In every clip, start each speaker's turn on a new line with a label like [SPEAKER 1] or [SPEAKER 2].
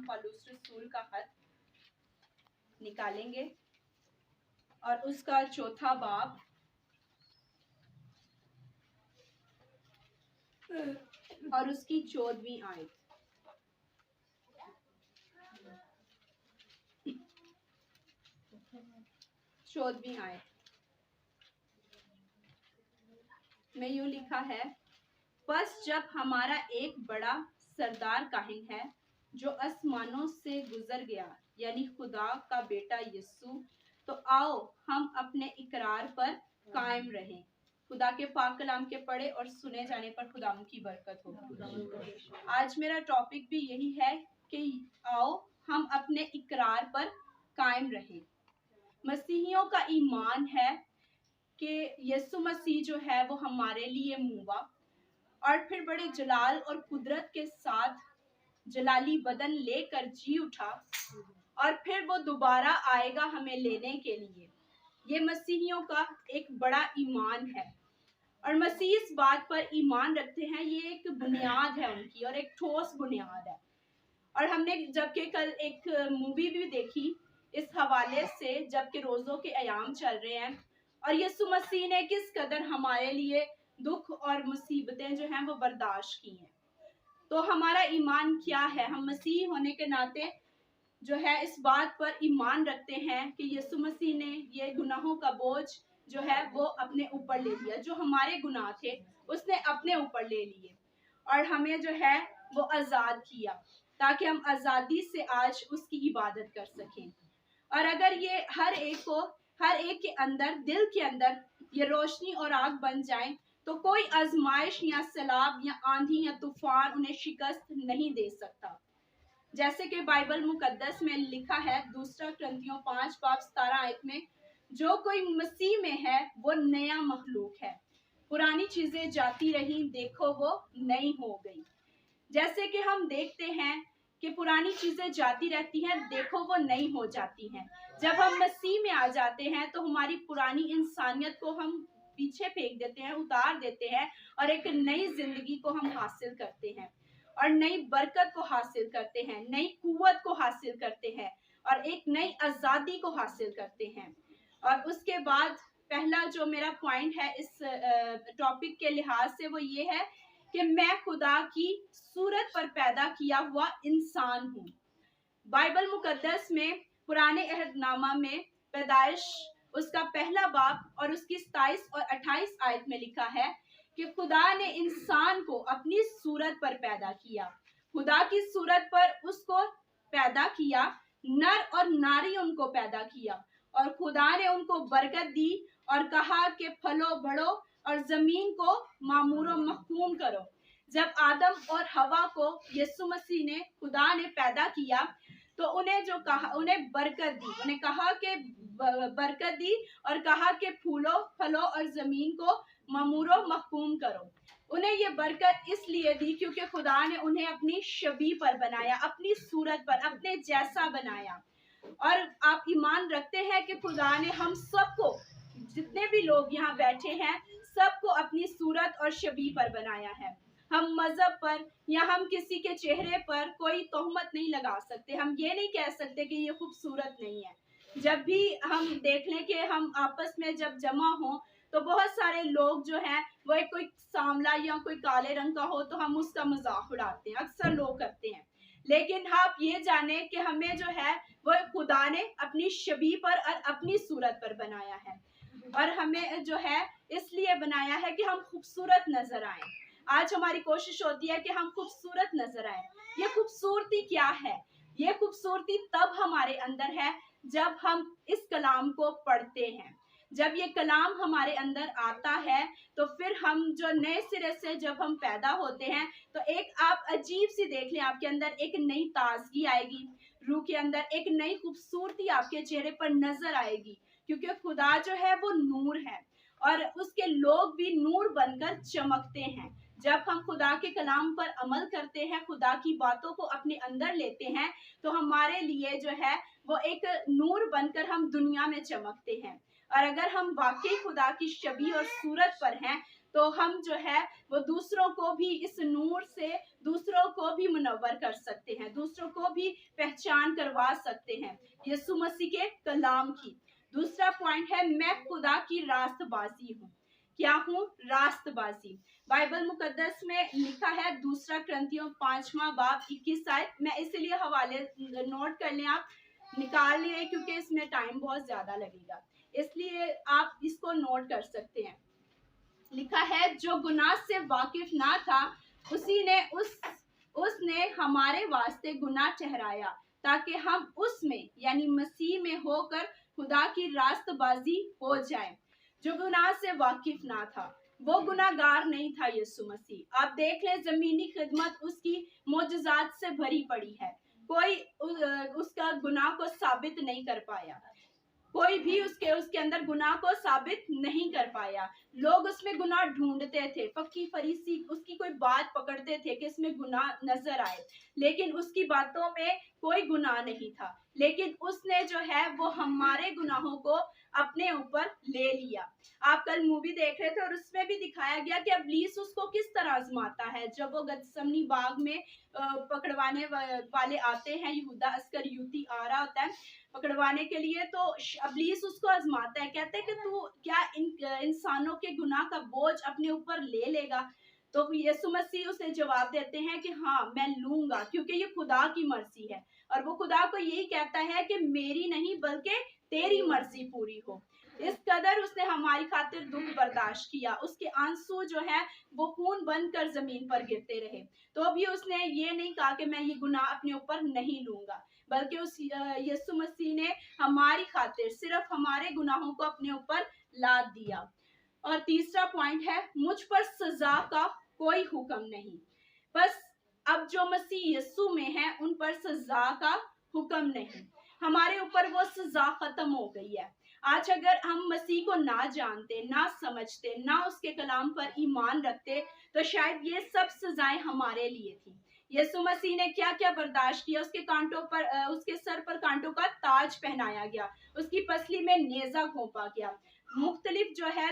[SPEAKER 1] हम पौलुस रसूल का खत निकालेंगे और उसका 4 बाब और उसकी 14वीं आयत। में यूं लिखा है, बस जब हमारा एक बड़ा सरदार काहिन है जो आसमानों से गुजर गया, यानी खुदा का बेटा यीशु, तो आओ हम अपने इकरार पर कायम रहें। खुदा के पाक कलाम के पढ़े और सुने जाने पर खुदा की बरकत हो। आज मेरा टॉपिक भी यही है कि आओ हम अपने इकरार पर कायम रहें। मसीहियों का ईमान है कि यीशु मसीह जो है वो हमारे लिए मुआ और फिर बड़े जलाल और कुदरत के साथ जलाली बदन लेकर जी उठा और फिर वो दोबारा आएगा हमें लेने के लिए। ये मसीहियों का एक बड़ा ईमान है और मसीह इस बात पर ईमान रखते हैं। ये एक बुनियाद है उनकी और एक ठोस बुनियाद है। और हमने जबकि कल एक मूवी भी देखी इस हवाले से, जबकि रोज़ों के अयाम चल रहे हैं और यीशु मसीह ने किस कदर हमारे लिए दुख और मुसीबतें जो हैं वो बर्दाश्त की हैं। तो हमारा ईमान क्या है? हम मसीह होने के नाते जो है इस बात पर ईमान रखते हैं कि यीशु मसीह ने ये गुनाहों का बोझ जो है वो अपने ऊपर ले लिया। जो हमारे गुनाह थे उसने अपने ऊपर ले लिए और हमें जो है वो आज़ाद किया ताकि हम आज़ादी से आज उसकी इबादत कर सकें। और अगर ये हर एक के अंदर, दिल के अंदर ये रोशनी और आग बन जाए तो कोई आजमाइश या सैलाब या आंधी या तूफान उन्हें शिकस्त नहीं दे सकता। जैसे कि बाइबल मुकद्दस में लिखा है 2 कुरिन्थियों 5 बाब 17 आयत में, जो कोई मसीह में है वो नया मखलूक है, पुरानी चीजें जाती रही, देखो वो नई हो गई। जैसे कि हम देखते हैं कि पुरानी चीजें जाती रहती हैं, देखो वो नई हो जाती हैं। जब हम मसीह में आ जाते हैं तो हमारी पुरानी इंसानियत को हम पीछे फेंक देते हैं, उतार देते हैं और एक नई जिंदगी को हम हासिल करते हैं और नई बरकत को हासिल करते हैं, नई कुव्वत को हासिल करते हैं और एक नई आज़ादी को हासिल करते हैं। और उसके बाद पहला जो मेरा पॉइंट है इस टॉपिक के लिहाज से वो ये है कि मैं खुदा की सूरत पर पैदा किया हुआ इंसान हूँ। बाइबल मुकद्दस में पुराने अहदनामा में पैदाइश उसका 1 बाब और उसकी 27 और 28 आयत में लिखा है कि खुदा ने इंसान को अपनी सूरत पर पैदा किया। खुदा की सूरत पर उसको पैदा किया, नर और नारी उनको पैदा किया और खुदा ने उनको बरकत दी और कहा कि फलो बढ़ो और जमीन को मामूरो महकूम करो। जब आदम और हवा को यीशु मसीह ने, खुदा ने पैदा किया तो उन्हें जो कहा, उन्हें बरकत दी, उन्हें कहा कि बरकत दी और कहा कि फूलो फलो और जमीन को मामूरो महकूम करो। उन्हें ये बरकत इसलिए दी क्योंकि खुदा ने उन्हें अपनी शबीह पर बनाया, अपनी सूरत पर, अपने जैसा बनाया। और आप ईमान रखते हैं कि खुदा ने हम सबको, जितने भी लोग यहाँ बैठे हैं, सबको अपनी सूरत और शबीह पर बनाया है। हम मजहब पर या हम किसी के चेहरे पर कोई तोहमत नहीं लगा सकते। हम ये नहीं कह सकते कि ये खूबसूरत नहीं है। जब भी हम देख लें कि हम आपस में जब जमा हों तो बहुत सारे लोग जो हैं वो कोई सांवला या कोई काले रंग का हो तो हम उसका मजाक उड़ाते हैं, अक्सर लोग करते हैं। लेकिन आप ये जाने कि हमें जो है वो खुदा ने अपनी शबीह पर और अपनी सूरत पर बनाया है और हमें जो है इसलिए बनाया है कि हम खूबसूरत नजर आए। आज हमारी कोशिश होती है कि हम खूबसूरत नजर आए। ये खूबसूरती क्या है? ये खूबसूरती तब हमारे अंदर है जब हम इस कलाम को पढ़ते हैं। जब ये कलाम हमारे अंदर आता है तो फिर हम जो नए सिरे से जब हम पैदा होते हैं तो एक आप अजीब सी देख लें, आपके अंदर एक नई ताजगी आएगी, रूह के अंदर एक नई खूबसूरती आपके चेहरे पर नजर आएगी, क्योंकि खुदा जो है वो नूर है और उसके लोग भी नूर बनकर चमकते हैं। जब हम खुदा के कलाम पर अमल करते हैं, खुदा की बातों को अपने अंदर लेते हैं, तो हमारे लिए जो है वो एक नूर बनकर हम दुनिया में चमकते हैं। और अगर हम वाकई खुदा की शबीह और सूरत पर हैं تو ہم جو ہے وہ دوسروں کو بھی اس نور سے دوسروں کو بھی منور کر سکتے ہیں, دوسروں کو بھی پہچان کروا سکتے ہیں یسوع مسیح کے کلام کی. دوسرا پوائنٹ ہے میں خدا کی راست بازی ہوں. کیا ہوں؟ راست بازی. بائبل مقدس میں لکھا ہے دوسرا کرنتھیوں 5واں باب 21 آیت. میں اسی لیے حوالے نوٹ کر لیں, آپ نکال لیں کیونکہ اس میں ٹائم بہت زیادہ لگے گا, اس لیے آپ اس کو نوٹ کر سکتے ہیں. لکھا ہے جو گناہ سے واقف نہ تھا اس نے ہمارے واسطے گناہ ٹھہرایا تاکہ ہم اس میں یعنی مسیح میں ہو کر خدا کی راست بازی ہو جائیں. جو گناہ سے واقف نہ تھا وہ گناہ گار نہیں تھا یسوع مسیح. آپ دیکھ لیں زمینی خدمت اس کی معجزات سے بھری پڑی ہے, کوئی اس کا گناہ کو ثابت نہیں کر پایا, کوئی بھی اس کے اندر گناہ کو ثابت نہیں کر پایا. لوگ اس میں گناہ ڈھونڈتے تھے, فقی فریسی اس کی کوئی بات پکڑتے تھے کہ اس میں گناہ نظر آئے, لیکن اس کی باتوں میں کوئی گناہ نہیں تھا. لیکن اس نے جو ہے وہ ہمارے گناہوں کو اپنے اوپر لے لیا. آپ کل مووی دیکھ رہے تھے اور اس میں بھی دکھایا گیا کہ ابلیس اس کو کس طرح آزماتا ہے. جب وہ گتسمنی باغ میں پکڑوانے والے آتے ہیں, یہودا اسکریوتی آ رہا ہوتا ہے پکڑوانے کے لیے, تو ابلیس اس کو آزماتا ہے, کہتے ہیں کہ تو کیا انسانوں کے گناہ کا بوجھ اپنے اوپر لے لے گا. تو یسوع مسیح اسے جواب دیتے ہیں کہ ہاں میں لوں گا, کیونکہ یہ خدا کی مرضی ہے, اور وہ خدا کو یہی کہتا ہے کہ میری نہیں بلکہ تیری مرضی پوری ہو. اس قدر اس نے ہماری خاطر دکھ برداشت کیا, اس کے آنسو جو ہے وہ خون بن کر زمین پر گرتے رہے, تو بھی اس نے یہ نہیں کہا کہ میں یہ گناہ اپنے اوپر نہیں لوں گا, بلکہ اس یسوع مسیح نے ہماری خاطر صرف ہمارے گناہوں کو اپنے اوپر لاد دیا. اور تیسرا پوائنٹ ہے مجھ پر سزا کا کوئی حکم نہیں. بس اب جو مسیح یسوع میں ہیں ان پر سزا کا حکم نہیں, ہمارے اوپر وہ سزا ختم ہو گئی ہے. آج اگر ہم مسیح کو نہ جانتے, نہ سمجھتے, نہ اس کے کلام پر ایمان رکھتے, تو شاید یہ سب سزائیں ہمارے لیے تھی. یسوع مسیح نے کیا کیا برداشت کیا, اس کے کانٹوں پر اس کے سر پر کانٹوں کا تاج پہنایا گیا, اس کی پسلی میں نیزہ گھونپا گیا, مختلف جو ہے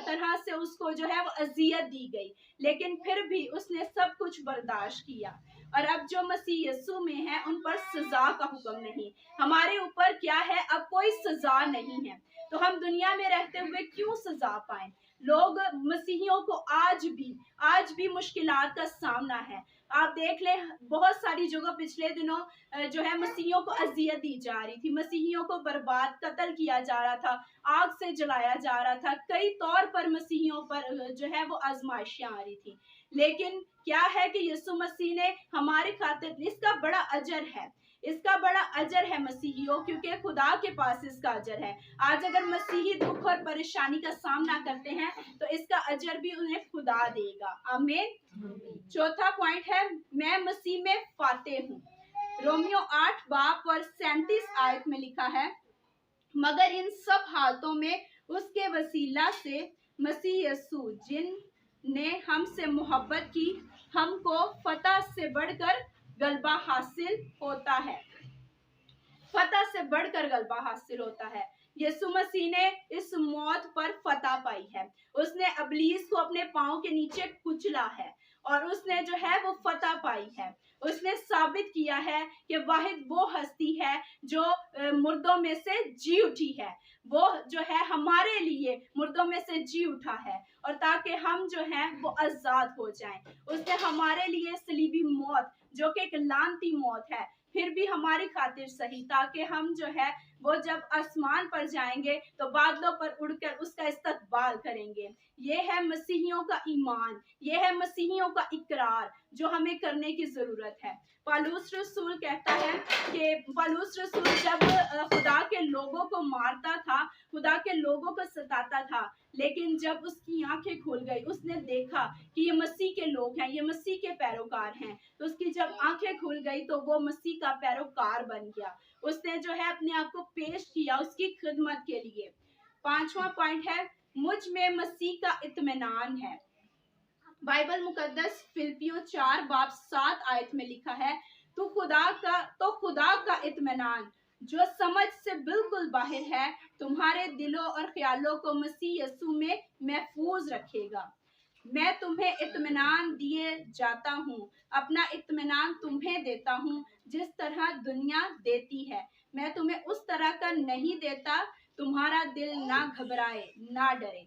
[SPEAKER 1] طرح سے اس کو جو ہے وہ اذیت دی گئی, لیکن پھر بھی اس نے سب کچھ برداشت کیا. اور اب جو مسیح یسوع میں ہے ان پر سزا کا حکم نہیں. ہمارے اوپر کیا ہے, اب کوئی سزا نہیں ہے, تو ہم دنیا میں رہتے ہوئے کیوں سزا پائیں. لوگ مسیحیوں کو آج بھی مشکلات کا سامنا ہے. آپ دیکھ لیں بہت ساری جگہ پچھلے دنوں جو ہے مسیحیوں کو اذیت دی جا رہی تھی, مسیحیوں کو برباد قتل کیا جا رہا تھا, آگ سے جلایا جا رہا تھا, کئی طور پر مسیحیوں پر جو ہے وہ آزمائشیں آ رہی تھی. لیکن کیا ہے کہ یسوع مسیح نے ہماری خاطر, اس کا بڑا اجر ہے, اس کا بڑا اجر ہے مسیحیوں, کیونکہ خدا کے پاس اس کا اجر ہے. آج اگر مسیحی دکھ اور پریشانی کا سامنا کرتے ہیں تو اس کا اجر بھی انہیں خدا دے گا. آمین. چوتھا پوائنٹ ہے میں مسیح میں فاتح ہوں. رومیو 8 باب اور 37 آیت میں لکھا ہے مگر ان سب حالتوں میں اس کے وسیلہ سے مسیح یسوع جن نے ہم سے محبت کی, ہم کو فتح سے بڑھ کر غلبہ حاصل ہوتا ہے. فتح سے بڑھ کر غلبہ حاصل ہوتا ہے. یسوع مسیح نے اس موت پر فتح پائی ہے, اس نے ابلیس کو اپنے پاؤں کے نیچے کچلا ہے, اور اس نے جو ہے وہ فتح پائی ہے. اس نے ثابت کیا ہے کہ واحد وہ ہستی ہے جو مردوں میں سے جی اٹھی ہے, وہ جو ہے ہمارے لیے مردوں میں سے جی اٹھا ہے, اور تاکہ ہم جو ہیں وہ آزاد ہو جائیں. اس نے ہمارے لیے صلیبی موت جو کہ ایک لعنتی موت ہے پھر بھی ہماری خاطر سہی, تاکہ ہم جو ہے وہ جب آسمان پر جائیں گے تو بادلوں پر اڑ کر اس کا استقبال کریں گے. یہ ہے مسیحیوں کا ایمان, یہ ہے مسیحیوں کا اقرار جو ہمیں کرنے کی ضرورت ہے. پالوس رسول کہتا ہے کہ پالوس رسول جب خدا کے لوگوں کو مارتا تھا, خدا کے لوگوں کو ستاتا تھا, لیکن جب اس کی آنکھیں کھل گئی, اس نے دیکھا کہ یہ مسیح کے لوگ ہیں, یہ مسیح کے پیروکار ہیں, تو اس کی جب آنکھیں کھل گئی تو وہ مسیح کا پیروکار بن گیا. اس نے جو ہے اپنے آپ کو پیش کیا اس کی خدمت کے لیے. پانچواں پوائنٹ ہے مجھ میں مسیح کا اطمینان ہے. بائبل مقدس فلپیوں 4 باب 7 آیت میں لکھا ہے تو خدا کا اطمینان جو سمجھ سے بالکل باہر ہے تمہارے دلوں اور خیالوں کو مسیح یسوع میں محفوظ رکھے گا. मैं तुम्हें इत्मीनान दिए जाता हूँ, अपना इत्मीनान तुम्हें देता हूँ, जिस तरह दुनिया देती है मैं तुम्हें उस तरह का नहीं देता, तुम्हारा दिल ना घबराए ना डरे।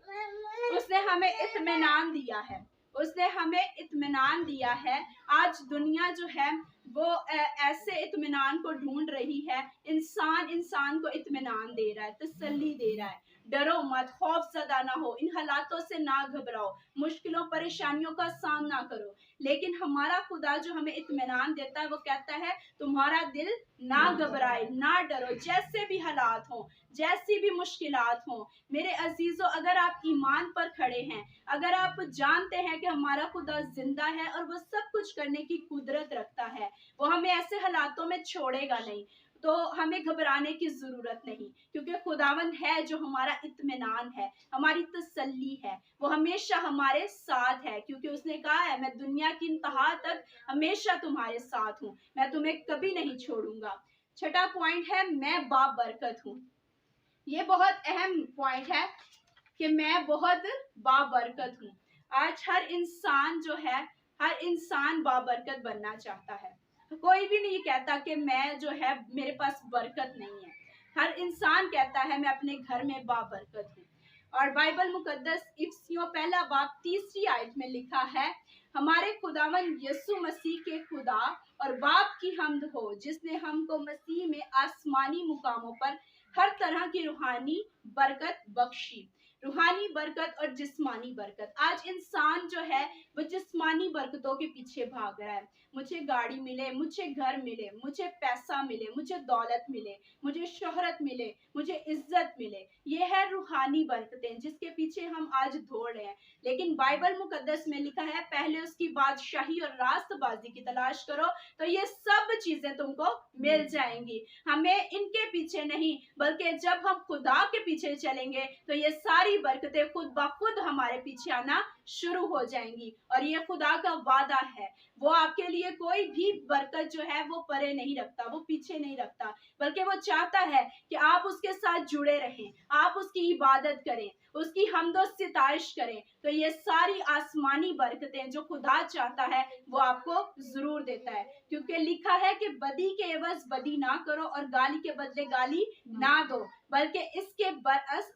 [SPEAKER 1] उसने हमें इत्मीनान दिया है, उसने हमें इत्मीनान दिया है। आज दुनिया जो है वो ऐसे इत्मीनान को ढूंढ रही है। इंसान इंसान को इत्मीनान दे रहा है, तसल्ली दे रहा है। डरो मत, खौफ ज़दा ना हो, इन हालातों से ना घबराओ, मुश्किलों परेशानियों का सामना करो। लेकिन हमारा खुदा जो हमें इत्मीनान देता है वो कहता है तुम्हारा दिल ना घबराए ना डरो, जैसे भी हालात हों, जैसी भी मुश्किलात हों। मेरे अजीजों, अगर आप ईमान पर खड़े हैं, अगर आप जानते हैं कि हमारा खुदा जिंदा है और वो सब कुछ करने की कुदरत रखता है, वो हमें ऐसे हालातों में छोड़ेगा नहीं, तो हमें घबराने की जरूरत नहीं, क्योंकि खुदावंद है जो हमारा इत्मीनान है, हमारी तसल्ली है। वो हमेशा हमारे साथ है, क्योंकि उसने कहा है मैं दुनिया की इंतहा तक हमेशा तुम्हारे साथ हूँ, मैं तुम्हें कभी नहीं छोड़ूंगा। छठा पॉइंट है मैं बाबरकत हूँ। ये बहुत अहम पॉइंट है कि मैं बहुत बाबरकत हूँ। आज हर इंसान जो है, हर इंसान बाबरकत बनना चाहता है। कोई भी नहीं कहता कि मैं जो है मेरे पास बरकत नहीं है। हर इंसान कहता है मैं अपने घर में बाबरकत हूँ। और बाइबल मुकद्दस इफिसियों पहला बाब 3 आयत में लिखा है, हमारे खुदावन यीशु मसीह के खुदा और बाप की हम्द हो, जिसने हमको मसीह में आसमानी मुकामों पर हर तरह की रूहानी बरकत बख्शी। रूहानी बरकत और जिस्मानी बरकत। आज इंसान जो है वो जिस्मानी बरकतों के पीछे भाग रहा है। मुझे गाड़ी मिले, मुझे घर मिले, मुझे पैसा मिले, मुझे दौलत मिले, मुझे शोहरत मिले, मुझे इज्जत मिले, ये है रूहानी बरकतें जिसके पीछे हम आज दौड़ रहे हैं। लेकिन बाइबल मुकद्दस में लिखा है पहले उसकी बादशाही और रास्तबाजी की तलाश करो तो ये सब चीजें तुमको मिल जाएंगी। हमें इनके पीछे नहीं, बल्कि जब हम खुदा के पीछे चलेंगे तो ये सारी बरकतें खुद ब खुद हमारे पीछे आना शुरू हो जाएंगी। और ये खुदा का वादा है, वो आपके लिए कोई भी बरकत जो है वो परे नहीं रखता, वो पीछे नहीं रखता, बल्कि वो चाहता है कि आप उसके साथ जुड़े रहें, आप उसकी इबादत करें, उसकी हम्दो सिताइश करें। तो ये सारी आसमानी बरकतें जो खुदा चाहता है वो आपको जरूर देता है, क्योंकि लिखा है कि बदी के एवज बदी ना करो और गाली के बदले गाली ना दो, बल्कि इसके बरअक्स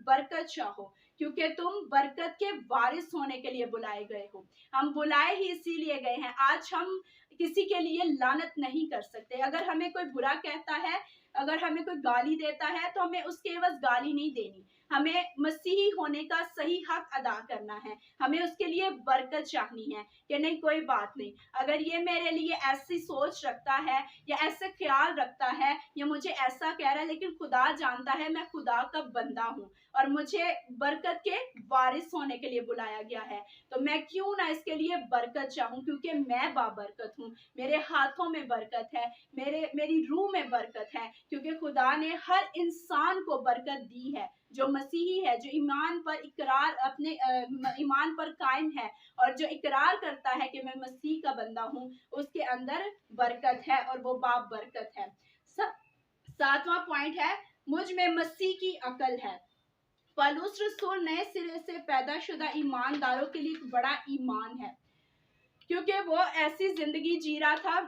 [SPEAKER 1] बरकत चाहो, क्योंकि तुम बरकत के वारिस होने के लिए बुलाए गए हो। हम बुलाए ही इसीलिए गए हैं। आज हम किसी के लिए लानत नहीं कर सकते। अगर हमें कोई बुरा कहता है, अगर हमें कोई गाली देता है तो हमें उसके एवज गाली नहीं देनी, हमें मसीही होने का सही हक अदा करना है, हमें उसके लिए बरकत चाहनी है कि नहीं कोई बात नहीं, अगर ये मेरे लिए ऐसी सोच रखता है या ऐसे ख्याल रखता है या मुझे ऐसा कह रहा है, लेकिन खुदा जानता है मैं खुदा का बंदा हूँ और मुझे बरकत के वारिस होने के लिए बुलाया गया है, तो मैं क्यों ना इसके लिए बरकत चाहूँ, क्योंकि मैं बाबरकत हूँ, मेरे हाथों में बरकत है, मेरी रूह में बरकत है, क्योंकि खुदा ने हर इंसान को बरकत दी है जो मसीही है, जो ईमान पर इकरार अपने ईमान पर कायम है और जो इकरार करता है कि मैं मसीह का बंदा हूँ, उसके अंदर बरकत है और वो बाप बरकत है। सातवां पॉइंट है मुझ में मसीह की अकल है। पौलुस रसूल नए सिरे से पैदाशुदा ईमानदारों के लिए एक बड़ा ईमान है, क्योंकि वो ऐसी जिंदगी जी रहा था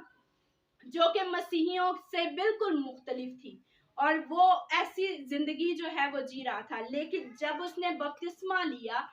[SPEAKER 1] जो कि मसीहियों से बिल्कुल मुख्तलिफ थी और वो ऐसी जिंदगी जो है वो जी रहा था। लेकिन जब उसने बपतिस्मा लिया,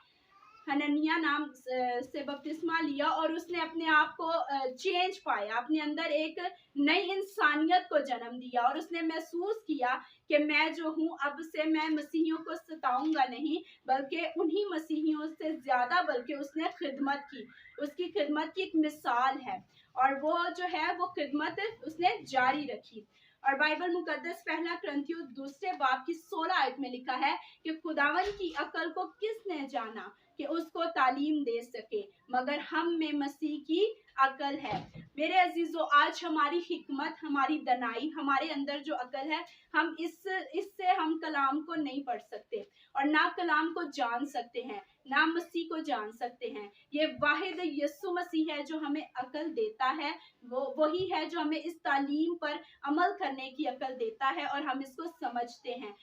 [SPEAKER 1] हननिया नाम से बपतिस्मा लिया और उसने अपने आप को चेंज पाया, अपने अंदर एक नई इंसानियत को जन्म दिया और उसने महसूस किया कि मैं जो हूँ अब से मैं मसीहियों को सताऊंगा नहीं, बल्कि उन्हीं मसीहियों से ज्यादा बल्कि उसने खिदमत की, उसकी खिदमत की एक मिसाल है और वो जो है वो खिदमत उसने जारी रखी। और बाइबल मुकद्दस पहला क्रंथियों 2 बाब की 16 आयत में लिखा है कि खुदावन की अकल को किसने जाना कि उसको तालीम दे सके, मगर हम में मसीह की अकल है। मेरे अजीजों, आज हमारी हिकमत, हमारी दनाई, हमारे अंदर जो अकल है, हम इससे हम कलाम को नहीं पढ़ सकते और ना कलाम को जान सकते हैं, ना मसीह को जान सकते हैं। ये वाहिद यीशु मसीह है जो हमें अकल देता है, वो वही है जो हमें इस तालीम पर अमल करने की अकल देता है और हम इसको समझते हैं।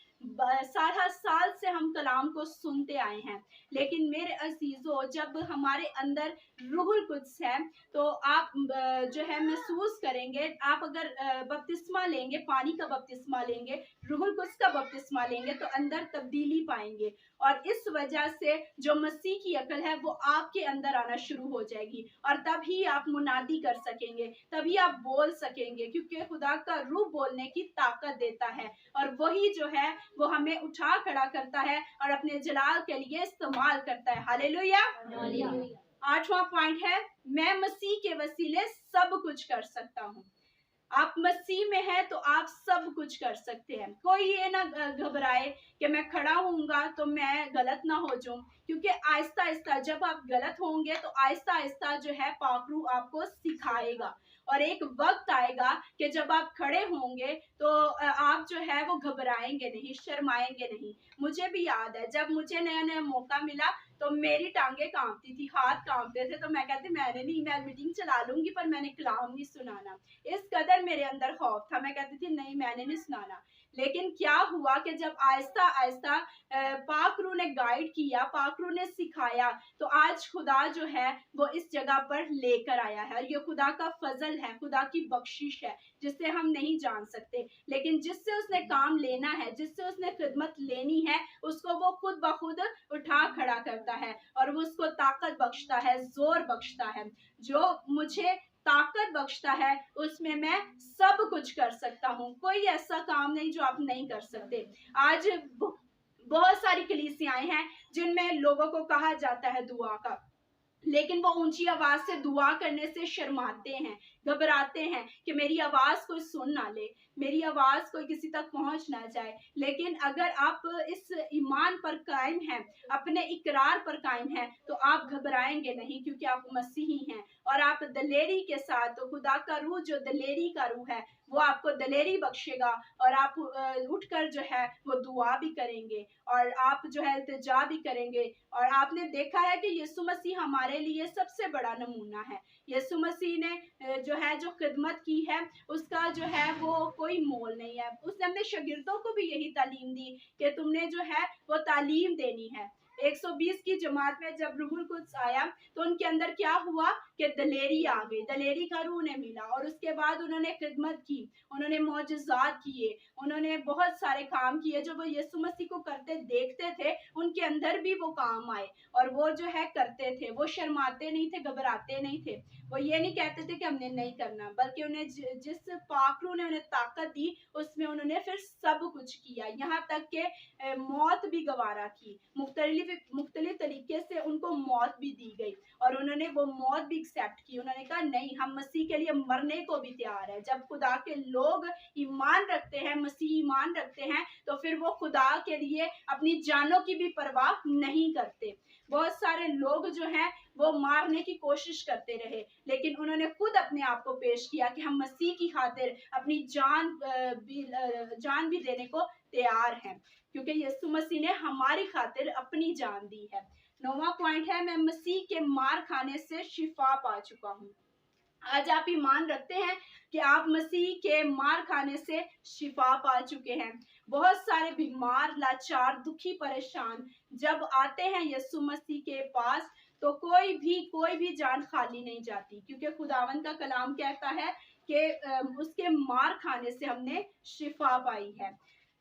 [SPEAKER 1] सारा साल से हम कलाम को सुनते आए हैं, लेकिन मेरे अजीजों, जब हमारे अंदर रूहुल कुद्स है तो आप जो है महसूस करेंगे, आप अगर बपतिस्मा लेंगे, पानी का बपतिस्मा लेंगे, रूहुल कुद्स का बपतिस्मा लेंगे तो अंदर तब्दीली पाएंगे। और इस वजह से जो मसीह की अकल है वो आपके अंदर आना शुरू हो जाएगी, और तभी आप मुनादी कर सकेंगे, तभी आप बोल सकेंगे, क्योंकि खुदा का रूह बोलने की ताकत देता है और वही जो है वो हमें उठा खड़ा करता है और अपने जलाल के लिए इस्तेमाल करता है। हालेलुया। 8वां पॉइंट है, मैं मसीह के वसीले सब कुछ कर सकता हूँ। आप मसीह में हैं तो आप सब कुछ कर सकते हैं। कोई ये ना घबराए कि मैं खड़ा होऊंगा तो मैं गलत ना हो जाऊं, क्योंकि आहिस्ता आहिस्ता जब आप गलत होंगे तो आहिस्ता आहिस्ता जो है पाक रूह आपको सिखाएगा, और एक वक्त आएगा कि जब आप खड़े होंगे तो आप जो है वो घबराएंगे नहीं, शर्माएंगे नहीं। मुझे भी याद है जब मुझे नया नया मौका मिला तो मेरी टांगे कांपती थी, हाथ कांपते थे, तो मैं कहती मैं मीटिंग चला लूंगी पर मैंने कलाम नहीं सुनाना। इस कदर मेरे अंदर खौफ था, मैं कहती थी नहीं मैंने नहीं सुनाना। लेकिन क्या हुआ कि जब आहिस्ता आहिस्ता पाक रूह ने गाइड किया, पाक रूह ने सिखाया, तो आज खुदा जो है वो इस जगह पर लेकर आया है। और ये खुदा का फजल है, खुदा की बख्शिश है, जिससे हम नहीं जान सकते, लेकिन जिससे उसने काम लेना है, जिससे उसने खिदमत लेनी है, उसको वो खुद ब खुद उठा खड़ा करता है और वो उसको ताकत बख्शता है, जोर बख्शता है। जो मुझे ताकत बख्शता है उसमें मैं सब कुछ कर सकता हूँ। कोई ऐसा काम नहीं जो आप नहीं कर सकते। आज बहुत सारी कलीसियाएं हैं जिनमें लोगों को कहा जाता है दुआ का, लेकिन वो ऊंची आवाज से दुआ करने से शर्माते हैं, घबराते हैं कि मेरी आवाज कोई सुन ना ले, मेरी आवाज कोई किसी तक पहुंच ना जाए। लेकिन अगर आप इस ईमान पर कायम हैं, अपने इकरार पर कायम हैं, तो आप घबराएंगे नहीं, क्योंकि आप मसीही हैं और आप दलेरी के साथ, तो खुदा का रूह जो दलेरी का रूह है वो आपको दलेरी बख्शेगा और आप उठकर जो है वो दुआ भी करेंगे और आप जो है इल्तिजा भी करेंगे। और आपने देखा है कि यीशु मसीह हमारे लिए सबसे बड़ा नमूना है। यीशु मसीह ने जो खिदमत की है उसका जो है वो कोई मोल नहीं है। उसने अपने शागिर्दों को भी यही तालीम दी कि तुमने जो है वो तालीम देनी है। 120 की जमात में जब रूहुल कुद्स आया तो उनके अंदर क्या हुआ कि दलेरी आ गई, दलेरी का रूह उन्हें मिला और उसके बाद उन्होंने खिदमत की, उन्होंने मौजज़ात किए, उन्होंने बहुत सारे काम किए जो वो यीशु मसीह को करते देखते थे, उनके अंदर भी वो काम आए और वो जो है करते थे। वो शर्माते नहीं थे, घबराते नहीं थे, वो ये नहीं कहते थे कि हमने नहीं करना, बल्कि उन्हें जिस पाक रूह ने उन्हें ताकत दी उसमें उन्होंने फिर सब कुछ किया, यहाँ तक कि मौत भी गवारा की। मुख्तलिफ तरीके से उनको मौत भी दी गई और उन्होंने वो मौत भी एक्सेप्ट की। उन्होंने कहा नहीं, हम मसीह के लिए मरने को भी तैयार है। जब खुदा के लोग ईमान रखते हैं, मसीह ईमान रखते हैं, तो फिर वो खुदा के लिए अपनी जानों की भी परवाह नहीं करते। बहुत सारे लोग जो हैं वो मारने की कोशिश करते रहे, लेकिन उन्होंने खुद अपने आप को पेश किया कि हम मसीह की खातिर अपनी जान भी देने को तैयार हैं, क्योंकि यीशु मसीह ने हमारी खातिर अपनी जान दी है। 9वां पॉइंट है, मैं मसीह के मार खाने से शिफा पा चुका हूँ। आज आप ईमान रखते हैं कि आप मसीह के मार खाने से शिफा पा चुके हैं। बहुत सारे बीमार, लाचार, दुखी, परेशान जब आते हैं यीशु मसीह के पास तो कोई भी जान खाली नहीं जाती, क्योंकि खुदावन का कलाम कहता है कि उसके मार खाने से हमने शिफा पाई है।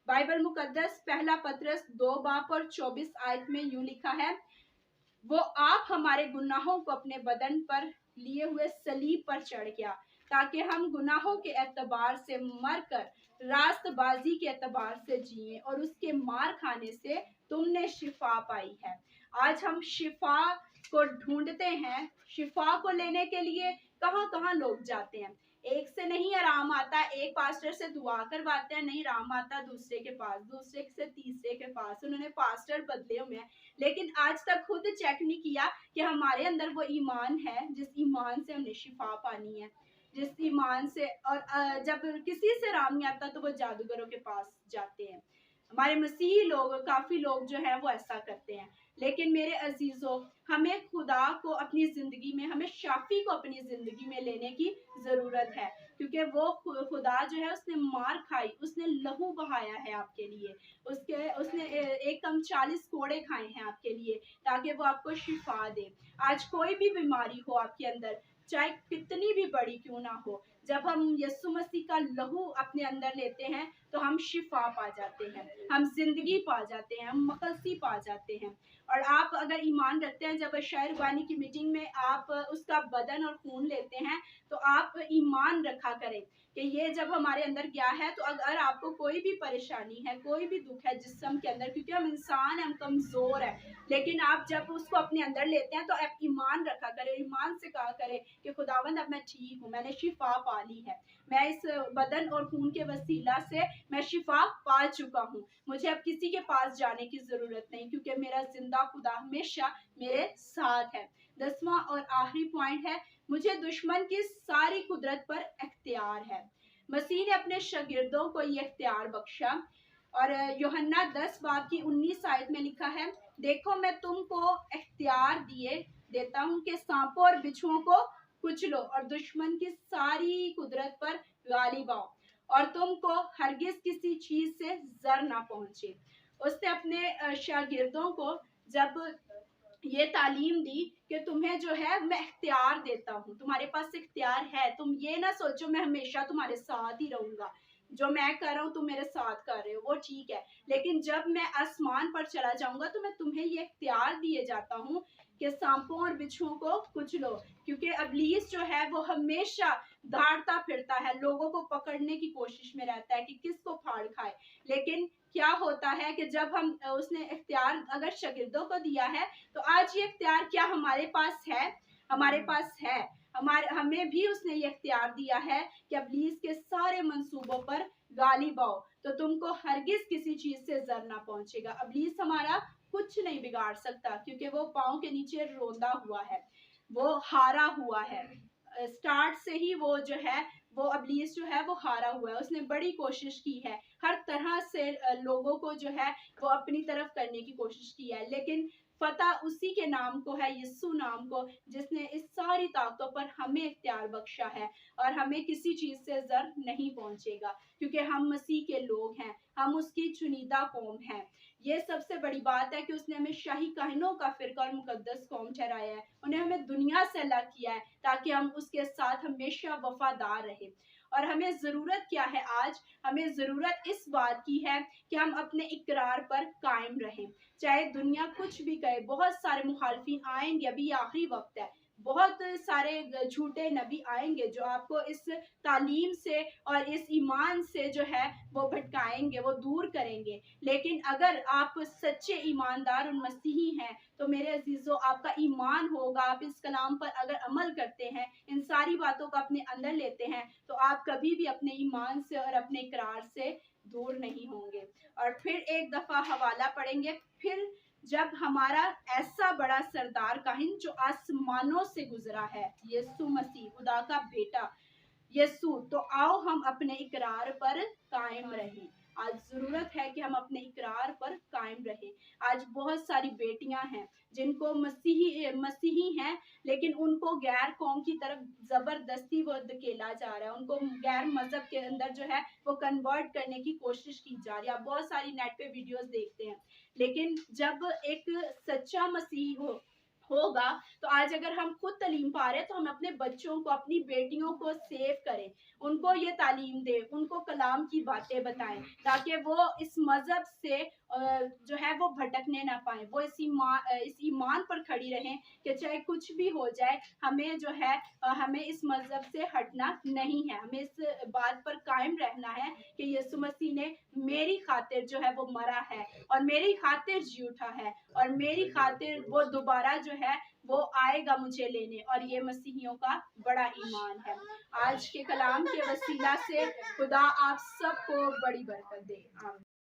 [SPEAKER 1] बाइबल मुकद्दस पहला पतरस 2:24 में यूं लिखा है, वो आप हमारे गुनाहों को अपने बदन पर लिए हुए सलीब पर चढ़ गया, ताकि हम गुनाहों के एतबार से मरकर रास्तबाजी के एतबार से जिए और उसके मार खाने से तुमने शिफा पाई है। आज हम शिफा को ढूंढते हैं, शिफा को लेने के लिए कहाँ कहाँ लोग जाते हैं। एक से नहीं आराम आता, एक पास्टर से दुआ करवाते हैं, नहीं आराम आता, दूसरे के पास, दूसरे से तीसरे के पास, उन्होंने पास्टर बदले हुए हैं, लेकिन आज तक खुद चेक नहीं किया कि हमारे अंदर वो ईमान है जिस ईमान से हमने शिफा पानी है, जिस ईमान से। और जब किसी से आराम नहीं आता तो वो जादूगरों के पास जाते हैं। हमारे मसीही लोग, काफी लोग जो है वो ऐसा करते हैं। لیکن میرے عزیزوں ہمیں خدا کو اپنی زندگی میں، ہمیں شافی کو اپنی زندگی میں لینے کی ضرورت ہے، کیونکہ وہ خدا جو ہے اس نے مار کھائی، اس نے لہو بہایا ہے آپ کے لیے، اس نے ایک کم 40 کوڑے کھائے ہیں آپ کے لیے تاکہ وہ آپ کو شفا دے۔ آج کوئی بھی بیماری ہو آپ کے اندر، چاہے کتنی بھی بڑی کیوں نہ ہو، جب ہم یسوع مسیح کا لہو اپنے اندر لیتے ہیں تو ہم شفا پا جاتے ہیں، ہم زندگی پا جاتے ہیں، ہم مخلصی پا جاتے ہیں۔ اور آپ اگر ایمان رکھتے ہیں، جب شہر بانی کی میٹنگ میں آپ اس کا بدن اور خون لیتے ہیں تو آپ ایمان رکھا کریں کہ یہ جب ہمارے اندر گیا ہے تو اگر آپ کو کوئی بھی پریشانی ہے، کوئی بھی دکھ ہے جسم کے اندر، کیونکہ ہم انسان ہیں، ہم کمزور ہیں، لیکن آپ جب اس کو اپنے اندر لیتے ہیں تو آپ ایمان رکھا کریں، ایمان سے کہا کریں کہ خداوند اب میں ٹھیک ہوں، میں نے شفا پا لی ہے، میں اس بدن اور خون کے وسیلہ سے میں شفا پا چکا ہوں، مجھے اب کسی کے پاس جانے کی ضرورت نہیں، کیونکہ میرا زندہ خدا ہمیشہ میرے ساتھ ہے۔ 10واں اور آخری پوائنٹ ہے، مجھے دشمن کی ساری قدرت پر اختیار ہے۔ مسیح نے اپنے شاگردوں کو یہ اختیار بخشا، اور یوحنا 10 باب کی 19 آیت میں لکھا ہے، دیکھو میں تم کو اختیار دیتا ہوں کہ سانپوں اور بچھوؤں کو کچلو اور دشمن کی ساری قدرت پر غالب آؤ، اور تم کو ہرگز کسی چیز سے زر نہ پہنچے۔ اس نے اپنے شاگردوں کو جب یہ تعلیم دی کہ تمہیں جو ہے میں اختیار دیتا ہوں، تمہارے پاس اختیار ہے، تم یہ نہ سوچو میں ہمیشہ تمہارے ساتھ ہی رہوں گا، جو میں کر رہا ہوں تم میرے ساتھ کر رہے ہو وہ ٹھیک ہے، لیکن جب میں آسمان پر چلا جاؤں گا تو میں تمہیں یہ اختیار دیے جاتا ہوں کہ سانپوں اور بچھوؤں کو کچلو، کیونکہ ابلیس جو ہے وہ ہمیشہ دھاڑتا پھرتا ہے، لوگوں کو پکڑنے کی کوشش میں رہتا ہے کہ کس کو پھاڑ کھائے، لیکن کیا ہوتا ہے کہ جب اس نے اختیار اگر شاگردوں کو دیا ہے تو آج یہ اختیار کیا ہمارے پاس ہے؟ ہمارے پاس ہے، ہمیں بھی اس نے یہ اختیار دیا ہے کہ ابلیس کے سارے منصوبوں پر غالب آؤ تو تم کو ہرگز کسی چیز سے زر نہ پہنچے گا۔ ابلیس ہمارا کچھ نہیں بگاڑ سکتا، کیونکہ وہ پاؤں کے نیچے روندا ہوا ہے، وہ ہارا ہوا ہے، سٹارٹ سے ہی وہ جو ہے وہ ابلیس جو ہے وہ ہارا ہوا ہے، اس نے بڑی کوشش کی ہے، ہر طرح سے لوگوں کو جو ہے وہ اپنی طرف کرنے کی کوشش کی ہے، لیکن فتح اسی کے نام کو ہے، یسوع نام کو، جس نے اس ساری طاقتوں پر ہمیں اختیار بخشا ہے، اور ہمیں کسی چیز سے زر نہیں پہنچے گا، کیونکہ ہم مسیح کے لوگ ہیں، ہم اس کی چنیدہ قوم ہیں۔ یہ سب سے بڑی بات ہے کہ اس نے ہمیں شاہی کاہنوں کا فرقہ اور مقدس قوم ٹھہرایا ہے، انہیں ہمیں دنیا سے الگ کیا ہے تاکہ ہم اس کے ساتھ ہمیشہ وفادار رہیں۔ اور ہمیں ضرورت کیا ہے آج؟ ہمیں ضرورت اس بات کی ہے کہ ہم اپنے اقرار پر قائم رہیں، چاہے دنیا کچھ بھی کہے، بہت سارے مخالفین آئیں گے، ابھی آخری وقت ہے، بہت سارے جھوٹے نبی آئیں گے جو آپ کو اس تعلیم سے اور اس ایمان سے جو ہے وہ بھٹکائیں گے، وہ دور کریں گے، لیکن اگر آپ سچے ایماندار اور مسیحی ہیں تو میرے عزیزو آپ کا ایمان ہوگا، آپ اس کلام پر اگر عمل کرتے ہیں، ان ساری باتوں کو اپنے اندر لیتے ہیں تو آپ کبھی بھی اپنے ایمان سے اور اپنے اقرار سے دور نہیں ہوں گے۔ اور پھر ایک دفعہ حوالہ پڑھیں گے، پھر جب ہمارا ایسا بڑا سردار کاہن جو آسمانوں سے گزرا ہے، یسوع مسیح خدا کا بیٹا یسوع، تو آؤ ہم اپنے اقرار پر قائم رہیں۔ آج ضرورت ہے کہ ہم اپنے اقرار پر قائم رہیں۔ آج بہت ساری بیٹیاں ہیں جن کو مسیحی ہیں لیکن ان کو غیر قوم کی طرف زبردستی وہ دھکیلا جا رہا ہے، ان کو غیر مذہب کے اندر جو ہے وہ کنورٹ کرنے کی کوشش کی جا رہی ہے۔ آپ بہت ساری نیٹ پہ ویڈیوز دیکھتے ہیں، لیکن جب ایک سچا مسیحی ہوگا تو آج اگر ہم خود تعلیم پا رہے ہیں تو ہم اپنے بچوں کو، اپنی بیٹیوں کو سیو کریں، ان کو یہ تعلیم دیں، ان کو کلام کی باتیں بتائیں تاکہ وہ اس مذہب سے جو ہے وہ بھٹکنے نہ پائیں، وہ اس ایمان پر کھڑی رہیں کہ چاہے کچھ بھی ہو جائے ہمیں جو ہے ہمیں اس مذہب سے ہٹنا نہیں ہے، ہمیں اس بات پر قائم رہنا ہے کہ یسوع مسیح نے میری خاطر جو ہے وہ مرا ہے اور میری خاطر جی اٹھا ہے اور میری خاطر وہ دوبارہ جو ہے وہ آئے گا مجھے لینے، اور یہ مسیحیوں کا بڑا ایمان ہے۔ آج کے کلام کے وسیلہ سے خدا آپ سب کو بڑی برکت دے، آمین۔